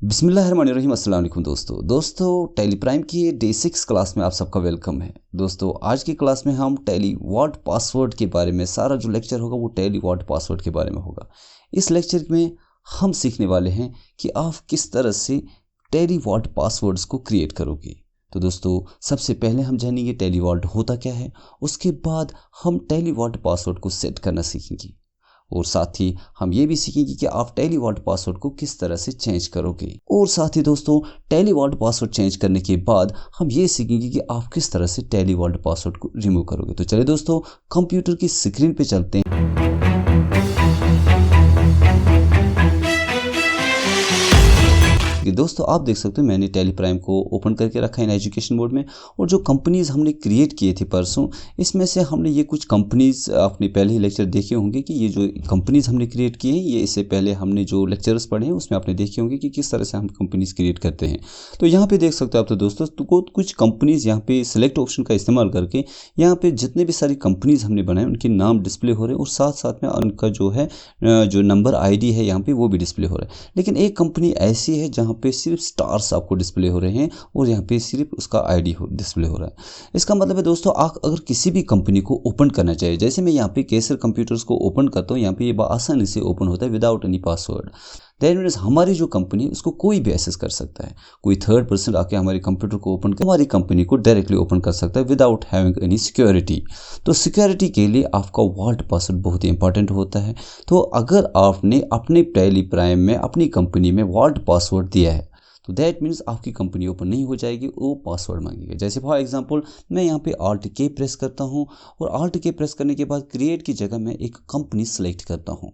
बिस्मिल्लाहिर्रहमानिर्रहीम। अस्सलाम वालेकुम दोस्तों टैली प्राइम की डे 6 क्लास में आप सबका वेलकम है। दोस्तों आज की क्लास में हम टैली वर्ड पासवर्ड के बारे में सारा जो लेक्चर होगा वो टैली वर्ड पासवर्ड के बारे में होगा। इस लेक्चर में हम सीखने वाले हैं कि आप किस तरह से टैली वर्ड पासवर्ड्स को क्रिएट करोगे। तो दोस्तों सबसे पहले हम जानेंगे टैली वर्ड होता क्या है, उसके बाद हम टैली वर्ड पासवर्ड को सेट करना सीखेंगे और साथ ही हम ये भी सीखेंगे कि आप टैली वर्ड पासवर्ड को किस तरह से चेंज करोगे। और साथ ही दोस्तों टैली वर्ड पासवर्ड चेंज करने के बाद हम ये सीखेंगे कि आप किस तरह से टैली वर्ड पासवर्ड को रिमूव करोगे। तो चलिए दोस्तों कंप्यूटर की स्क्रीन पे चलते हैं। दोस्तों आप देख सकते हो मैंने टैली प्राइम को ओपन करके रखा है इन एजुकेशन मोड में, और जो कंपनीज़ हमने क्रिएट किए थे परसों, इसमें से हमने ये कुछ कंपनीज़ आपने पहले ही लेक्चर देखे होंगे कि ये जो कंपनीज़ हमने क्रिएट की हैं ये इससे पहले हमने जो लेक्चर्स पढ़े हैं उसमें आपने देखे होंगे कि किस तरह से हम कंपनीज़ क्रिएट करते हैं। तो यहाँ पे देख सकते हो आप तो दोस्तों तो कुछ कंपनीज़ यहाँ पे सिलेक्ट ऑप्शन का इस्तेमाल करके यहाँ पे जितने भी सारी कंपनीज़ हमने बनाए उनके नाम डिस्प्ले हो रहे हैं और साथ साथ में उनका जो है जो नंबर ID है यहाँ पे वो भी डिस्प्ले हो रहा है। लेकिन एक कंपनी ऐसी है जहाँ पे सिर्फ स्टार्स आपको डिस्प्ले हो रहे हैं और यहाँ पे सिर्फ उसका ID डिस्प्ले हो रहा है। इसका मतलब है दोस्तों आप अगर किसी भी कंपनी को ओपन करना चाहिए, जैसे मैं यहाँ पे केसर कंप्यूटर्स को ओपन करता हूँ, यहाँ पे ये आसानी से ओपन होता है without any password. That means हमारी जो कंपनी है उसको कोई भी एक्सेस कर सकता है, कोई थर्ड पर्सन आके हमारे कंप्यूटर को ओपन कर हमारी कंपनी को डायरेक्टली ओपन कर सकता है विदाउट हैविंग एनी सिक्योरिटी। तो सिक्योरिटी के लिए आपका वर्ड पासवर्ड बहुत ही इंपॉर्टेंट होता है। तो अगर आपने अपने टैली प्राइम में अपनी कंपनी में वर्ड पासवर्ड दिया है तो दैट मीन्स आपकी कंपनी ओपन नहीं हो जाएगी, वो पासवर्ड मांगेगा। जैसे फॉर एग्जांपल मैं यहाँ पे Alt-K प्रेस करता हूँ और Alt-K प्रेस करने के बाद क्रिएट की जगह मैं एक कंपनी सेलेक्ट करता हूँ।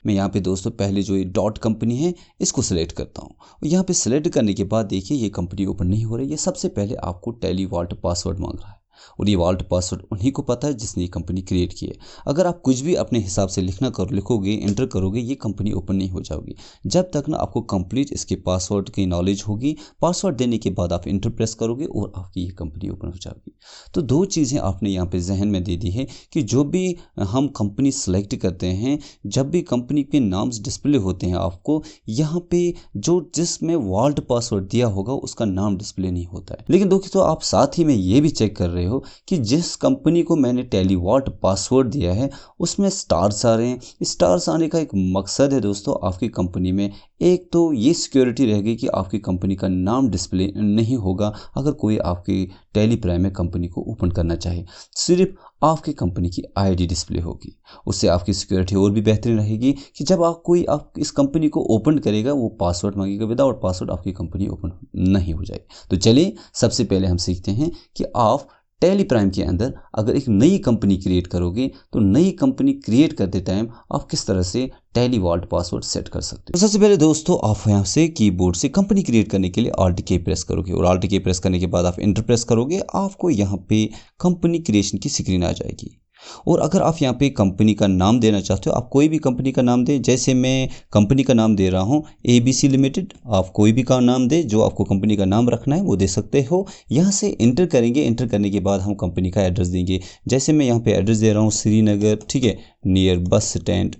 मैं यहाँ पे दोस्तों पहले जो ये डॉट कंपनी है इसको सिलेक्ट करता हूँ और यहाँ पे सिलेक्ट करने के बाद देखिए ये कंपनी ओपन नहीं हो रही है। सबसे पहले आपको टैली वर्ड पासवर्ड मांग रहा है और ये वर्ड पासवर्ड उन्हीं को पता है जिसने ये कंपनी क्रिएट की है। अगर आप कुछ भी अपने हिसाब से लिखोगे एंटर करोगे ये कंपनी ओपन नहीं हो जाओगी जब तक ना आपको कंप्लीट इसके पासवर्ड की नॉलेज होगी। पासवर्ड देने के बाद आप एंटर प्रेस करोगे और आपकी ये कंपनी ओपन हो जाएगी। तो दो चीज़ें आपने यहाँ पे जहन में दे दी है कि जो भी हम कंपनी सेलेक्ट करते हैं, जब भी कंपनी के नाम्स डिस्प्ले होते हैं आपको यहाँ पे जो जिसमें वर्ड पासवर्ड दिया होगा उसका नाम डिस्प्ले नहीं होता है। लेकिन दोस्तों आप साथ ही में ये भी चेक कर रहे हो कि जिस कंपनी को मैंने टैली वर्ड पासवर्ड दिया है उसमें स्टार्स आ रहे हैं। स्टार्स आने का एक मकसद है दोस्तों आपकी कंपनी में एक तो ये सिक्योरिटी रहेगी कि आपकी कंपनी का नाम डिस्प्ले नहीं होगा अगर कोई आपकी टैली प्राइम में कंपनी को ओपन करना चाहे, सिर्फ आपकी कंपनी की ID डिस्प्ले होगी। उससे आपकी सिक्योरिटी और भी बेहतरीन रहेगी कि जब आप इस कंपनी को ओपन करेगा वो पासवर्ड मांगेगा, विदाउट पासवर्ड आपकी कंपनी ओपन नहीं हो जाएगी। तो चलिए सबसे पहले हम सीखते हैं कि आप टैली प्राइम के अंदर अगर एक नई कंपनी क्रिएट करोगे तो नई कंपनी क्रिएट करते टाइम आप किस तरह से टैली वर्ड पासवर्ड सेट कर सकते हो। तो सबसे पहले दोस्तों आप यहाँ से कीबोर्ड से कंपनी क्रिएट करने के लिए Alt-K प्रेस करोगे और Alt-K प्रेस करने के बाद आप एंटर प्रेस करोगे, आपको यहाँ पे कंपनी क्रिएशन की स्क्रीन आ जाएगी। और अगर आप यहाँ पे कंपनी का नाम देना चाहते हो आप कोई भी कंपनी का नाम दें। जैसे मैं कंपनी का नाम दे रहा हूँ ABC लिमिटेड, आप कोई भी का नाम दे जो आपको कंपनी का नाम रखना है वो दे सकते हो। यहाँ से एंटर करेंगे, एंटर करने के बाद हम कंपनी का एड्रेस देंगे। जैसे मैं यहाँ पे एड्रेस दे रहा हूँ श्रीनगर, ठीक है, नियर बस स्टैंड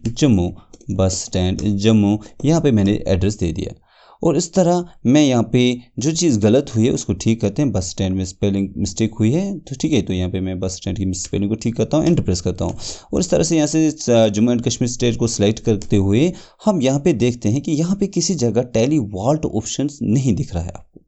जम्मू, यहाँ पे मैंने एड्रेस दे दिया। और इस तरह मैं यहाँ पे जो चीज़ गलत हुई है उसको ठीक करते हैं। बस स्टैंड में स्पेलिंग मिस्टेक हुई है तो ठीक है, तो यहाँ पे मैं बस स्टैंड की स्पेलिंग को ठीक करता हूँ, एंटर प्रेस करता हूँ। और इस तरह से यहाँ से जम्मू एंड कश्मीर स्टेट को सिलेक्ट करते हुए हम यहाँ पे देखते हैं कि यहाँ पे किसी जगह टैली वर्ड ऑप्शन नहीं दिख रहा है आपको।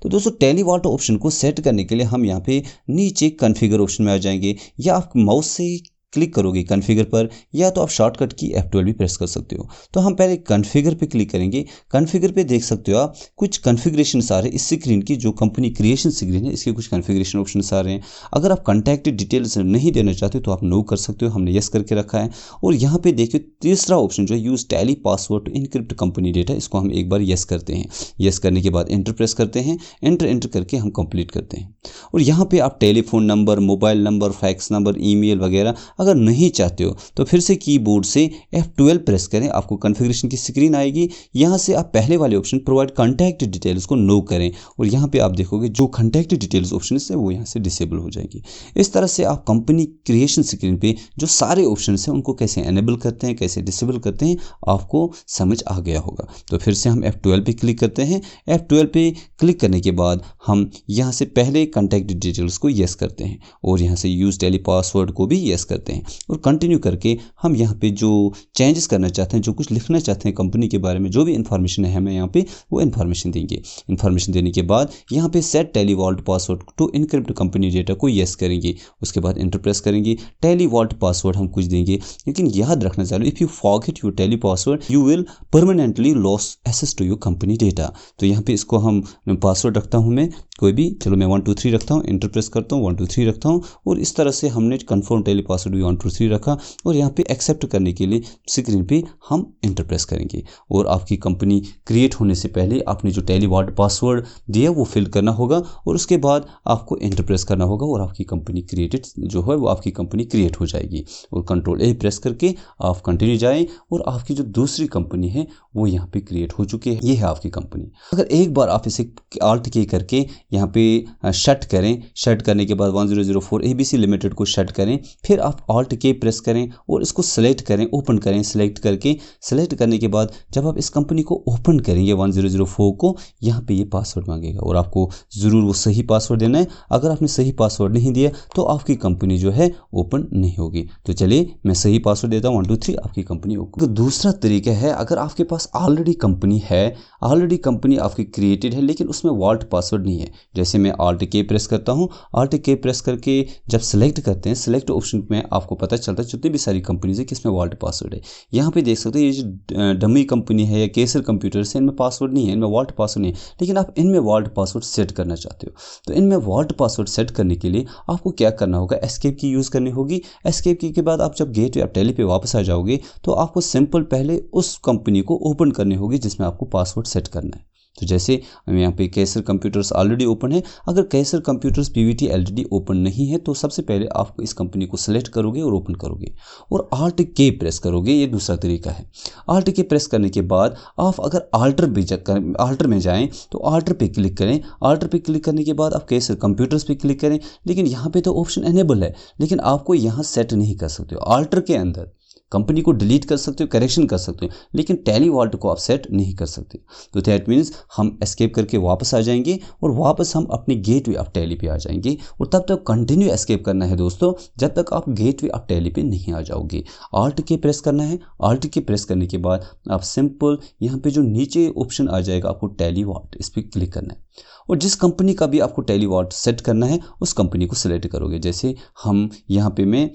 तो दोस्तों टैली वर्ड ऑप्शन को सेट करने के लिए हम यहाँ पे नीचे कॉन्फ़िगर ऑप्शन में आ जाएंगे, या आप माउस से क्लिक करोगे कॉन्फ़िगर पर, या तो आप शॉर्टकट की F12 भी प्रेस कर सकते हो। तो हम पहले कॉन्फ़िगर पे क्लिक करेंगे। कॉन्फ़िगर पे देख सकते हो आप कुछ कॉन्फ़िगरेशन आ रहे हैं। इस स्क्रीन की जो कंपनी क्रिएशन स्क्रीन है इसके कुछ कॉन्फ़िगरेशन ऑप्शन आ रहे हैं। अगर आप कॉन्टैक्ट डिटेल्स नहीं देना चाहते तो आप नो कर सकते हो, हमने यस करके रखा है। और यहाँ पे देखिए तीसरा ऑप्शन जो है use Tally password to encrypt company data, इसको हम एक बार यस करते हैं। यस करने के बाद एंटर प्रेस करते हैं, एंटर करके हम कंप्लीट करते हैं। और यहाँ पे आप telephone number, mobile number, fax number, email वगैरह अगर नहीं चाहते हो तो फिर से कीबोर्ड से F12 प्रेस करें, आपको कॉन्फ़िगरेशन की स्क्रीन आएगी। यहाँ से आप पहले वाले ऑप्शन प्रोवाइड कॉन्टैक्ट डिटेल्स को नो करें और यहाँ पे आप देखोगे जो कॉन्टैक्ट डिटेल्स ऑप्शन है वो यहाँ से डिसेबल हो जाएगी। इस तरह से आप कंपनी क्रिएशन स्क्रीन पे जो सारे ऑप्शन हैं उनको कैसे एनेबल करते हैं, कैसे डिसेबल करते हैं, आपको समझ आ गया होगा। तो फिर से हम F12 पे क्लिक करते हैं। F12 पे क्लिक करने के बाद हम यहाँ से पहले कॉन्टैक्ट डिटेल्स को येस करते हैं और यहाँ से यूज़ टेली पासवर्ड को भी येस करते हैं और कंटिन्यू करके हम यहाँ पे जो चेंजेस करना चाहते हैं, जो कुछ लिखना चाहते हैं कंपनी के बारे में, जो भी इन्फॉर्मेशन है हमें यहाँ पे वो इन्फॉर्मेशन देंगे। इन्फॉर्मेशन देने के बाद यहाँ पे set Tally Vault password to encrypt company data को येस करेंगे। उसके बाद एंटर प्रेस करेंगे। टेली वॉल्ट पासवर्ड हम कुछ देंगे, लेकिन याद रखना चाहिए if you forget your Tally password you will permanently loss access to your company data. तो यहाँ पे इसको हम पासवर्ड रखता हूँ मैं कोई भी, चलो मैं 1 2 3 रखता हूँ, एंटर प्रेस करता हूँ, 1 2 3 रखता हूँ और इस तरह से हमने कन्फर्म टेली पासवर्ड भी 1 2 3 रखा और यहाँ पे एक्सेप्ट करने के लिए स्क्रीन पे हम एंटर प्रेस करेंगे। और आपकी कंपनी क्रिएट होने से पहले आपने जो टेली वॉल्ट पासवर्ड दिया वो फिल करना होगा और उसके बाद आपको एंटर प्रेस करना होगा और आपकी कंपनी क्रिएटेड जो है वो आपकी कंपनी क्रिएट हो जाएगी। और कंट्रोल ए प्रेस करके आप कंटिन्यू जाएं और आपकी जो दूसरी कंपनी है वो यहाँ पे क्रिएट हो चुकी है। ये है आपकी कंपनी। अगर एक बार आप इसे आल्ट की करके यहाँ पे शट करें, शट करने के बाद 1004 ABC लिमिटेड को शट करें, फिर आप आल्ट के प्रेस करें और इसको सेलेक्ट करें, ओपन करें। सेलेक्ट करने के बाद जब आप इस कंपनी को ओपन करेंगे 1004 को, यहाँ पे ये पासवर्ड मांगेगा और आपको ज़रूर वो सही पासवर्ड देना है। अगर आपने सही पासवर्ड नहीं दिया तो आपकी कंपनी जो है ओपन नहीं होगी। तो चलिए मैं सही पासवर्ड देता हूँ 1 2 3, आपकी कंपनी ओपन। तो दूसरा तरीका है, अगर आपके पास ऑलरेडी कंपनी है, ऑलरेडी कंपनी आपकी क्रिएटेड है लेकिन उसमें वॉल्ट पासवर्ड नहीं है, जैसे मैं आल्ट के प्रेस करता हूँ। आल्ट के प्रेस करके जब सेलेक्ट करते हैं, सेलेक्ट ऑप्शन में आपको पता चलता है जितनी भी सारी कंपनीज है किसमें वॉल्ट पासवर्ड है। यहाँ पे देख सकते हैं ये जो डमी कंपनी है या केसर कंप्यूटर्स है, इनमें पासवर्ड नहीं है, इनमें वॉल्ट पासवर्ड नहीं है, लेकिन आप इनमें वॉल्ट पासवर्ड सेट करना चाहते हो। तो इनमें वॉल्ट पासवर्ड सेट करने के लिए आपको क्या करना होगा, एस्केप की यूज़ करनी होगी। एस्केप की के बाद आप जब गेट या टेली पे वापस आ जाओगे तो आपको सिंपल पहले उस कंपनी को ओपन करनी होगी जिसमें आपको पासवर्ड सेट करना है। तो जैसे यहाँ पे केसर कंप्यूटर्स ऑलरेडी ओपन है, अगर केसर कंप्यूटर्स पीवीटी एलटीडी ओपन नहीं है तो सबसे पहले आप इस कंपनी को सेलेक्ट करोगे और ओपन करोगे और आल्ट के प्रेस करोगे। ये दूसरा तरीका है। आल्ट के प्रेस करने के बाद आप अगर आल्टर में जाएं तो आल्टर पे क्लिक करें। आल्टर पे क्लिक करने के बाद आप केसर कंप्यूटर्स पे क्लिक करें, लेकिन यहाँ पे तो ऑप्शन एनेबल है, लेकिन आपको यहाँ सेट नहीं कर सकते हो। आल्टर के अंदर कंपनी को डिलीट कर सकते हो, करेक्शन कर सकते हो, लेकिन टेली वॉल्ट को आप सेट नहीं कर सकते। तो दैट मीन्स हम एस्केप करके वापस आ जाएंगे और वापस हम अपने गेटवे ऑफ टेली पे आ जाएंगे और तब तक कंटिन्यू एस्केप करना है दोस्तों, जब तक आप गेटवे ऑफ टेली पे नहीं आ जाओगे। आल्ट के प्रेस करना है। आल्ट के प्रेस करने के बाद आप सिंपल यहाँ पे जो नीचे ऑप्शन आ जाएगा आपको टेली वॉल्ट, इस पर क्लिक करना है और जिस कंपनी का भी आपको टेली वॉल्ट सेट करना है उस कंपनी को सिलेक्ट करोगे। जैसे हम यहाँ पे मैं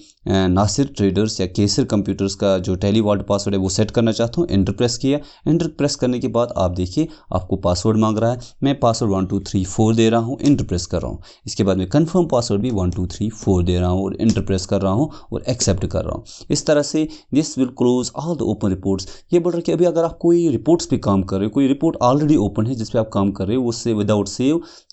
नासिर ट्रेडर्स या केसर कंप्यूटर्स का जो टेली वॉल्ट पासवर्ड है वो सेट करना चाहता हूँ। एंटर प्रेस किया। एंटर प्रेस करने के बाद आप देखिए आपको पासवर्ड मांग रहा है। मैं पासवर्ड 1 2 3 4 दे रहा हूँ, एंटर प्रेस कर रहा हूँ। इसके बाद मैं कंफर्म पासवर्ड भी 1 2 3 4 दे रहा हूँ और एंटर प्रेस कर रहा हूँ और एक्सेप्ट कर रहा हूँ। इस तरह से this will close all the open reports. ये बोल रहा है कि अभी अगर आप कोई रिपोर्ट्स पे काम कर रहे हो, कोई रिपोर्ट ऑलरेडी ओपन है जिस पे आप काम कर रहे हो, उससे विदाउट सेव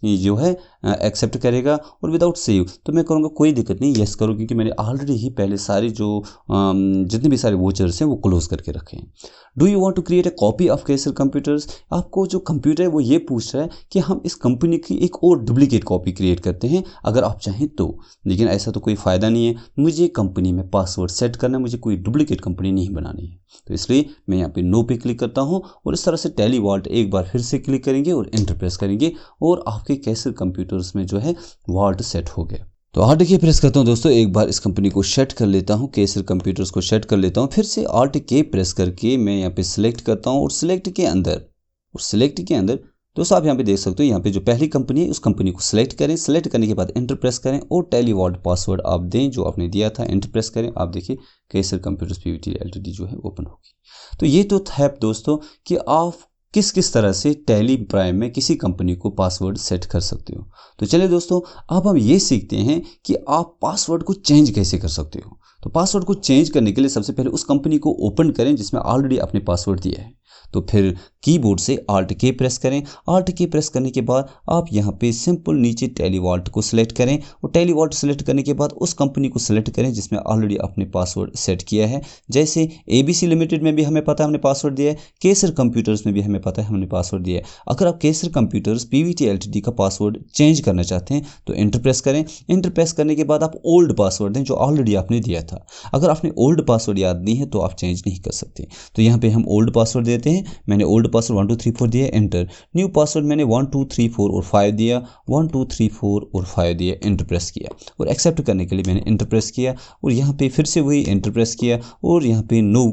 जो है एक्सेप्ट करेगा और विदाउट सेव तो मैं करूँगा कोई दिक्कत नहीं, येस करो, क्योंकि मैंने ऑलरेडी ही पहले सारे जो जितने भी सारे वोचर्स हैं वो क्लोज करके रखे हैं। Do you want to create a copy of केसर कंप्यूटर्स। आपको जो कंप्यूटर है वो ये पूछ रहा है कि हम इस कंपनी की एक और डुप्लीकेट कॉपी क्रिएट करते हैं अगर आप चाहें तो, लेकिन ऐसा तो कोई फ़ायदा नहीं है। मुझे कंपनी में पासवर्ड सेट करना है, मुझे कोई डुप्लीकेट कंपनी नहीं बनानी है, तो इसलिए मैं यहाँ पे नो पे क्लिक करता हूँ और इस तरह से टेली वॉल्ट एक बार फिर से क्लिक करेंगे और एंटर प्रेस करेंगे और आपके केसर कंप्यूटर्स में जो है वॉल्ट सेट हो गया। तो आल्ट के प्रेस करता हूँ दोस्तों, एक बार इस कंपनी को शट कर लेता हूँ, केसर कंप्यूटर्स को शट कर लेता हूँ। फिर से आल्ट के प्रेस करके मैं यहाँ पे सिलेक्ट करता हूँ और सिलेक्ट के अंदर दोस्तों आप यहाँ पे देख सकते हो, यहाँ पे जो पहली कंपनी है उस कंपनी को सिलेक्ट करें। सिलेक्ट करने के बाद एंटर प्रेस करें और टेली वॉल्ट पासवर्ड आप दें जो आपने दिया था, एंटर प्रेस करें। आप देखिए केसर कंप्यूटर्स पीवीटी एलटीडी जो है ओपन होगी। तो ये तो है दोस्तों कि आप किस तरह से टेली प्राइम में किसी कंपनी को पासवर्ड सेट कर सकते हो। तो चलिए दोस्तों अब हम ये सीखते हैं कि आप पासवर्ड को चेंज कैसे कर सकते हो। तो पासवर्ड को चेंज करने के लिए सबसे पहले उस कंपनी को ओपन करें जिसमें ऑलरेडी आपने पासवर्ड दिया है। तो फिर कीबोर्ड से Alt K प्रेस करें। Alt K प्रेस करने के बाद आप यहाँ पे सिंपल नीचे टेलीवॉल्ट को सिलेक्ट करें और टेलीवॉल्ट सेलेक्ट करने के बाद उस कंपनी को सिलेक्ट करें जिसमें ऑलरेडी आपने पासवर्ड सेट किया है। जैसे ABC लिमिटेड में भी हमें पता है हमने पासवर्ड दिया है, केसर कंप्यूटर्स में भी हमें पता है हमने पासवर्ड दिया है। अगर आप केसर कंप्यूटर्स PVT Ltd का पासवर्ड चेंज करना चाहते हैं तो एंटर प्रेस करें। एंटर प्रेस करने के बाद आप ओल्ड पासवर्ड दें जो ऑलरेडी आपने दिया था। अगर आपने ओल्ड पासवर्ड याद नहीं है तो आप चेंज नहीं कर सकते। तो यहाँ पे हम ओल्ड पासवर्ड देते हैं। मैंने ओल्ड पासवर्ड 1 2 3 4 दिया, एंटर। न्यू पासवर्ड मैंने 1 2 3 4 और 5 दिया, 1 2 3 4 और 5 दिया, एंटर प्रेस किया और एक्सेप्ट करने के लिए मैंने एंटर प्रेस किया और यहाँ पे फिर से वही एंटर प्रेस किया और यहाँ पे नो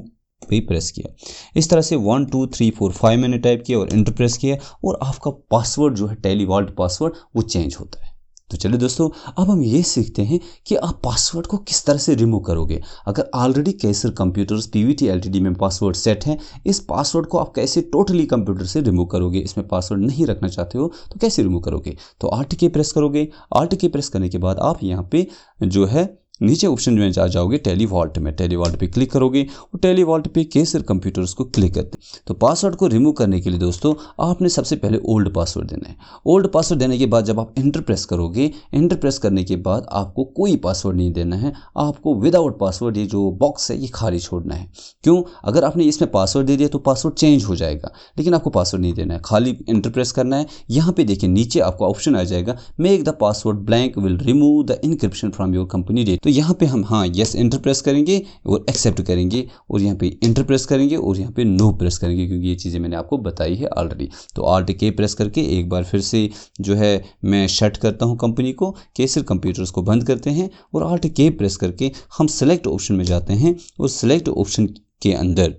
पे प्रेस किया। इस तरह से 1 2 3 4 5 मैंने टाइप किया और एंटर प्रेस किया और आपका पासवर्ड जो है टेलीवॉल्ट पासवर्ड वो चेंज होता है। तो चलिए दोस्तों, अब हम ये सीखते हैं कि आप पासवर्ड को किस तरह से रिमूव करोगे। अगर ऑलरेडी केसर कंप्यूटर्स PVT Ltd में पासवर्ड सेट है, इस पासवर्ड को आप कैसे टोटली कंप्यूटर से रिमूव करोगे, इसमें पासवर्ड नहीं रखना चाहते हो तो कैसे रिमूव करोगे। तो Alt K प्रेस करोगे। Alt K प्रेस करने के बाद आप यहाँ पे जो है नीचे ऑप्शन में जाओगे टेलीवॉल्ट में, टेलीवॉल्ट पे क्लिक करोगे और टेलीवॉल्ट पे केसर कंप्यूटर्स को क्लिक करते हैं। तो पासवर्ड को रिमूव करने के लिए दोस्तों आपने सबसे पहले ओल्ड पासवर्ड देना है। ओल्ड पासवर्ड देने के बाद जब आप एंटर प्रेस करोगे, एंटर प्रेस करने के बाद आपको कोई पासवर्ड नहीं देना है। आपको विदाउट पासवर्ड ये जो बॉक्स है ये खाली छोड़ना है। क्यों? अगर आपने इसमें पासवर्ड दे दिया तो पासवर्ड चेंज हो जाएगा, लेकिन आपको पासवर्ड नहीं देना है, खाली एंटर प्रेस करना है। यहाँ पे देखिए नीचे आपको ऑप्शन आ जाएगा, make the password blank will remove the encryption from your company data. तो यहाँ पे हम यस एंटर प्रेस करेंगे और एक्सेप्ट करेंगे और यहाँ पे एंटर प्रेस करेंगे और यहाँ पे नो प्रेस करेंगे, क्योंकि ये चीज़ें मैंने आपको बताई है ऑलरेडी। तो Alt K प्रेस करके एक बार फिर से जो है मैं शट करता हूँ कंपनी को, केसर कंप्यूटर्स को बंद करते हैं और Alt K प्रेस करके हम सेलेक्ट ऑप्शन में जाते हैं और सेलेक्ट ऑप्शन के अंदर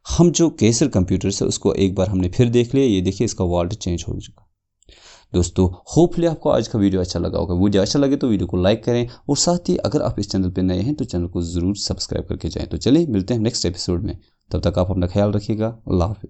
हम जो केसर कंप्यूटर्स है उसको एक बार हमने फिर देख लिया। ये देखिए इसका वॉल्ट चेंज हो चुका। दोस्तों होपफुली आपको आज का वीडियो अच्छा लगा होगा। वीडियो अच्छा लगे तो वीडियो को लाइक करें और साथ ही अगर आप इस चैनल पर नए हैं तो चैनल को ज़रूर सब्सक्राइब करके जाएं। तो चलिए मिलते हैं नेक्स्ट एपिसोड में, तब तक आप अपना ख्याल रखिएगा। अल्लाह हाफिज़।